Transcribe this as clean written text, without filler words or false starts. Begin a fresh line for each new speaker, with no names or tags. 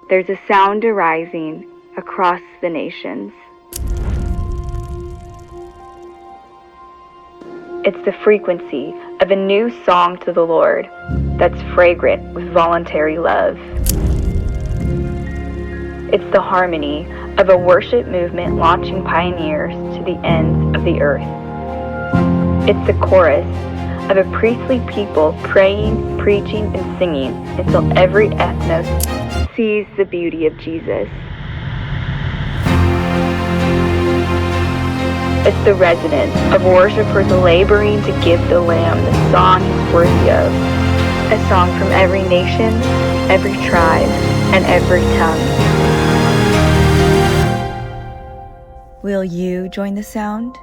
there's a sound arising across the nations. It's the frequency of a new song to the Lord that's fragrant with voluntary love. It's the harmony of a worship movement launching pioneers to the ends of the earth. It's the chorus of a priestly people praying, preaching, and singing until every ethnos sees the beauty of Jesus. It's the resonance of worshipers laboring to give the Lamb the song he's worthy of. A song from every nation, every tribe, and every tongue. Will you join the sound?